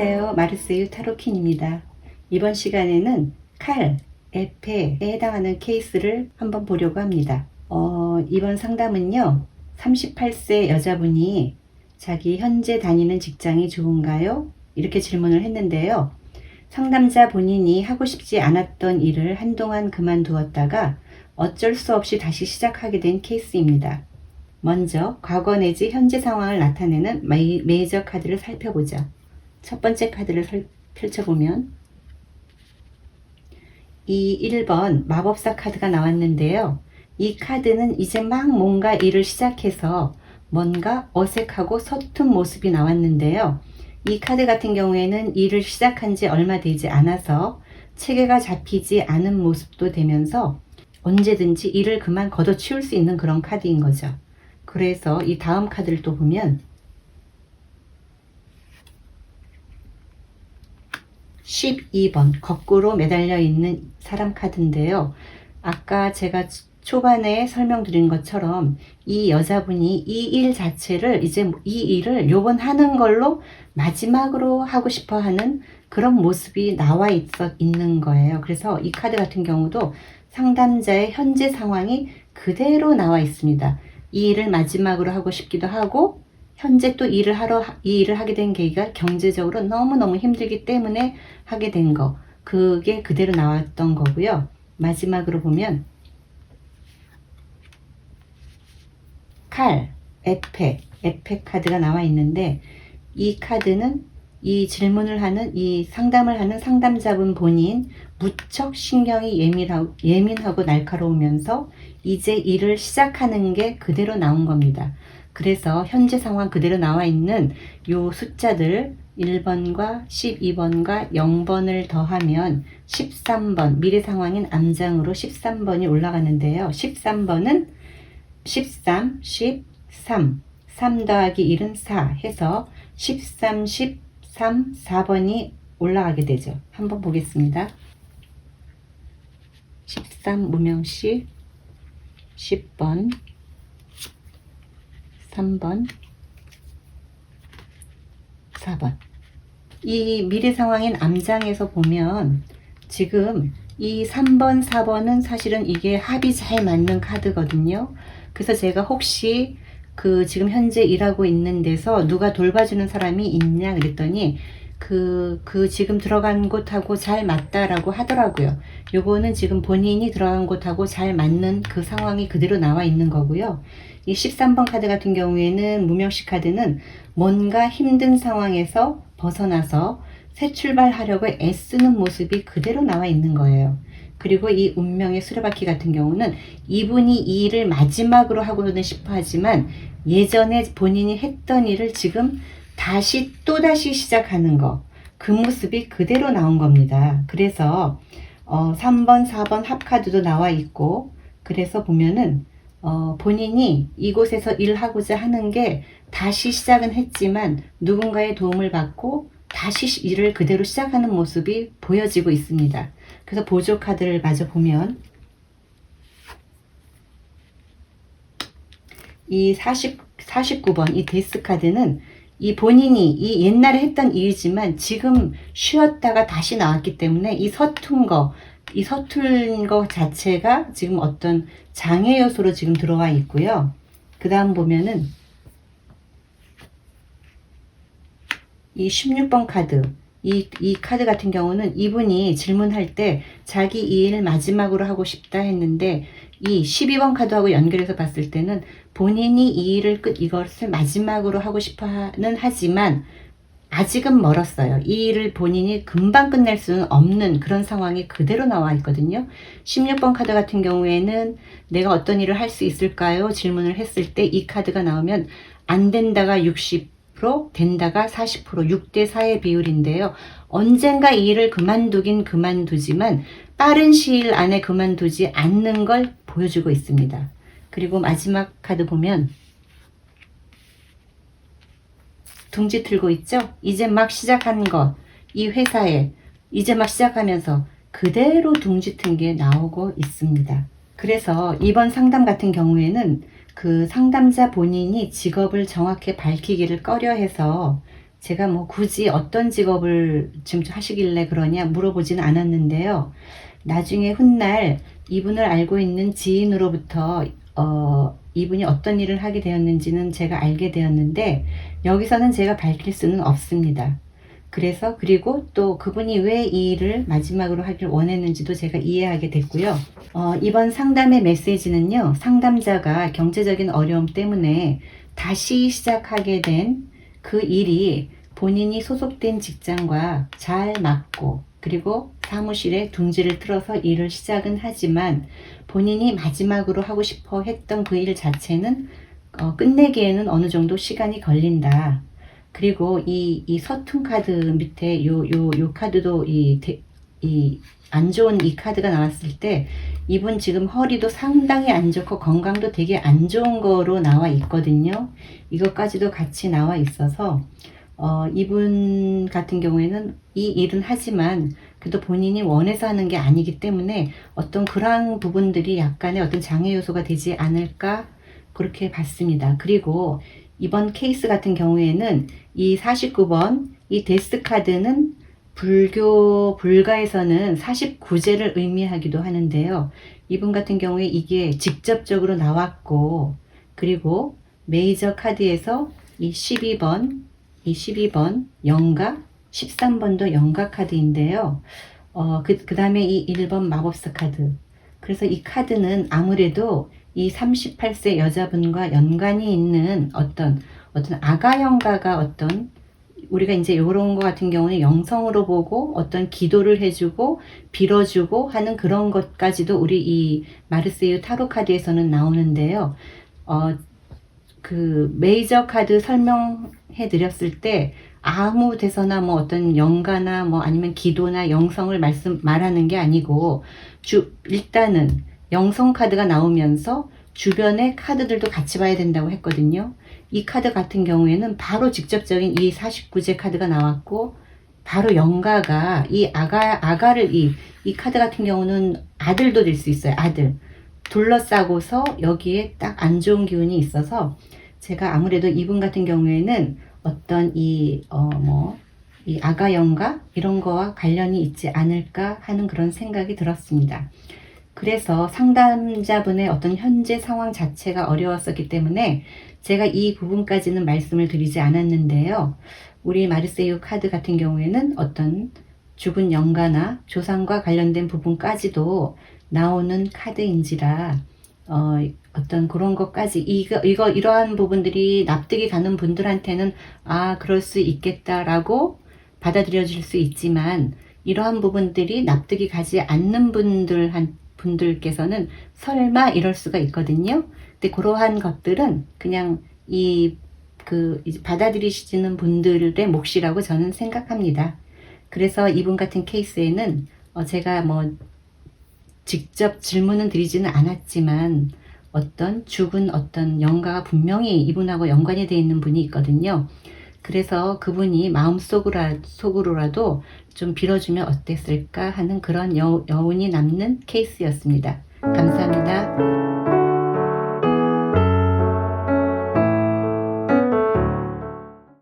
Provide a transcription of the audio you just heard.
안녕하세요. 마르세유 타로킨입니다. 이번 시간에는 칼, 에페에 해당하는 케이스를 한번 보려고 합니다. 이번 상담은요. 38세 여자분이 자기 현재 다니는 직장이 좋은가요? 이렇게 질문을 했는데요. 상담자 본인이 하고 싶지 않았던 일을 한동안 그만두었다가 어쩔 수 없이 다시 시작하게 된 케이스입니다. 먼저 과거 내지 현재 상황을 나타내는 메이저 카드를 살펴보죠. 첫 번째 카드를 펼쳐보면 이 1번 마법사 카드가 나왔는데요. 이 카드는 이제 막 뭔가 일을 시작해서 뭔가 어색하고 서툰 모습이 나왔는데요. 이 카드 같은 경우에는 일을 시작한 지 얼마 되지 않아서 체계가 잡히지 않은 모습도 되면서 언제든지 일을 그만 걷어치울 수 있는 그런 카드인 거죠. 그래서 이 다음 카드를 또 보면 12번 거꾸로 매달려 있는 사람 카드인데요. 아까 제가 초반에 설명드린 것처럼 이 여자분이 이 일 자체를 이제 이 일을 요번 하는 걸로 마지막으로 하고 싶어 하는 그런 모습이 나와 있는 거예요. 그래서 이 카드 같은 경우도 상담자의 현재 상황이 그대로 나와 있습니다. 이 일을 마지막으로 하고 싶기도 하고 현재 또 이 일을 하게 된 계기가 경제적으로 너무너무 힘들기 때문에 하게 된 거, 그게 그대로 나왔던 거고요. 마지막으로 보면 칼, 에페 카드가 나와 있는데 이 카드는 이 질문을 하는 이 상담을 하는 상담자분 본인 무척 신경이 예민하고 날카로우면서 이제 일을 시작하는 게 그대로 나온 겁니다. 그래서 현재 상황 그대로 나와 있는 요 숫자들 1번과 12번과 0번을 더하면 13번, 미래 상황인 암장으로 13번이 올라가는데요. 13번은 13, 13, 3 더하기 1은 4 해서 13, 13, 4번이 올라가게 되죠. 한번 보겠습니다. 13 무명시 10번 3번 4번. 이 미래 상황인 암장에서 보면 지금 이 3번 4번은 사실은 이게 합이 잘 맞는 카드거든요. 그래서 제가 혹시 그 지금 현재 일하고 있는 데서 누가 돌봐주는 사람이 있냐 그랬더니 그 지금 들어간 곳하고 잘 맞다라고 하더라고요. 요거는 지금 본인이 들어간 곳하고 잘 맞는 그 상황이 그대로 나와 있는 거고요. 이 13번 카드 같은 경우에는 무명시 카드는 뭔가 힘든 상황에서 벗어나서 새 출발하려고 애쓰는 모습이 그대로 나와 있는 거예요. 그리고 이 운명의 수레바퀴 같은 경우는 이분이 이 일을 마지막으로 하고는 싶어 하지만 예전에 본인이 했던 일을 지금 또다시 시작하는 거, 그 모습이 그대로 나온 겁니다. 그래서 3번 4번 합카드도 나와 있고, 그래서 보면은 본인이 이곳에서 일하고자 하는 게 다시 시작은 했지만 누군가의 도움을 받고 다시 일을 그대로 시작하는 모습이 보여지고 있습니다. 그래서 보조 카드를 마저 보면 이 49번 이 데스 카드는 이 본인이 이 옛날에 했던 일이지만 지금 쉬었다가 다시 나왔기 때문에 이 서툰 거 자체가 지금 어떤 장애 요소로 지금 들어와 있고요. 그 다음 보면은 이 16번 카드, 이 카드 같은 경우는 이분이 질문할 때 자기 이 일을 마지막으로 하고 싶다 했는데 이 12번 카드하고 연결해서 봤을 때는 본인이 이 일을 이것을 마지막으로 하고 싶어는 하지만 아직은 멀었어요. 이 일을 본인이 금방 끝낼 수는 없는 그런 상황이 그대로 나와 있거든요. 16번 카드 같은 경우에는 내가 어떤 일을 할 수 있을까요? 질문을 했을 때 이 카드가 나오면 안 된다가 60%, 된다가 40%, 6대 4의 비율인데요. 언젠가 이 일을 그만두긴 그만두지만 빠른 시일 안에 그만두지 않는 걸 보여주고 있습니다. 그리고 마지막 카드 보면 둥지 틀고 있죠? 이제 막 시작한 것, 이 회사에 이제 막 시작하면서 그대로 둥지 튼 게 나오고 있습니다. 그래서 이번 상담 같은 경우에는 그 상담자 본인이 직업을 정확히 밝히기를 꺼려해서 제가 뭐 굳이 어떤 직업을 지금 하시길래 그러냐 물어보지는 않았는데요. 나중에 훗날 이분을 알고 있는 지인으로부터 이분이 어떤 일을 하게 되었는지는 제가 알게 되었는데, 여기서는 제가 밝힐 수는 없습니다. 그래서 그리고 또 그분이 왜 이 일을 마지막으로 하길 원했는지도 제가 이해하게 됐고요. 이번 상담의 메시지는요, 상담자가 경제적인 어려움 때문에 다시 시작하게 된 그 일이 본인이 소속된 직장과 잘 맞고, 그리고 사무실에 둥지를 틀어서 일을 시작은 하지만 본인이 마지막으로 하고 싶어 했던 그 일 자체는 끝내기에는 어느 정도 시간이 걸린다. 그리고 이 서툰 카드 밑에 요 카드도 안 좋은 이 카드가 나왔을 때, 이분 지금 허리도 상당히 안 좋고 건강도 되게 안 좋은 거로 나와 있거든요. 이것까지도 같이 나와 있어서 이분 같은 경우에는 이 일은 하지만 그래도 본인이 원해서 하는 게 아니기 때문에 어떤 그러한 부분들이 약간의 어떤 장애 요소가 되지 않을까, 그렇게 봤습니다. 그리고 이번 케이스 같은 경우에는 이 49번 이 데스 카드는 불가에서는 49제를 의미하기도 하는데요. 이분 같은 경우에 이게 직접적으로 나왔고, 그리고 메이저 카드에서 이 12번 영가, 13번도 영가 카드인데요. 그 다음에 이 1번 마법사 카드. 그래서 이 카드는 아무래도 이 38세 여자분과 연관이 있는 어떤 아가 영가가 우리가 이제 요런 거 같은 경우는 영성으로 보고 어떤 기도를 해주고 빌어주고 하는 그런 것까지도 우리 이 마르세유 타로 카드에서는 나오는데요. 그 메이저 카드 설명해 드렸을 때 아무 데서나 뭐 어떤 영가나 뭐 아니면 기도나 영성을 말하는 게 아니고, 일단은 영성 카드가 나오면서 주변의 카드들도 같이 봐야 된다고 했거든요. 이 카드 같은 경우에는 바로 직접적인 이 49제 카드가 나왔고, 바로 영가가 이 아가를 이 카드 같은 경우는 아들도 될 수 있어요. 아들 둘러싸고서 여기에 딱 안 좋은 기운이 있어서, 제가 아무래도 이분 같은 경우에는 어떤 이 아가 영가 이런 거와 관련이 있지 않을까 하는 그런 생각이 들었습니다. 그래서 상담자분의 어떤 현재 상황 자체가 어려웠었기 때문에 제가 이 부분까지는 말씀을 드리지 않았는데요. 우리 마르세유 카드 같은 경우에는 어떤 죽은 영가나 조상과 관련된 부분까지도 나오는 카드인지라 어떤 그런 것까지 이러한 부분들이 납득이 가는 분들한테는 그럴 수 있겠다라고 받아들여질 수 있지만, 이러한 부분들이 납득이 가지 않는 분들께서는 설마 이럴 수가 있거든요. 근데 그러한 것들은 그냥 받아들이시는 분들의 몫이라고 저는 생각합니다. 그래서 이분 같은 케이스에는 제가 뭐 직접 질문은 드리지는 않았지만 죽은 어떤 영가가 분명히 이분하고 연관이 되어 있는 분이 있거든요. 그래서 그분이 마음속으로라도 좀 빌어주면 어땠을까 하는 그런 여운이 남는 케이스였습니다. 감사합니다.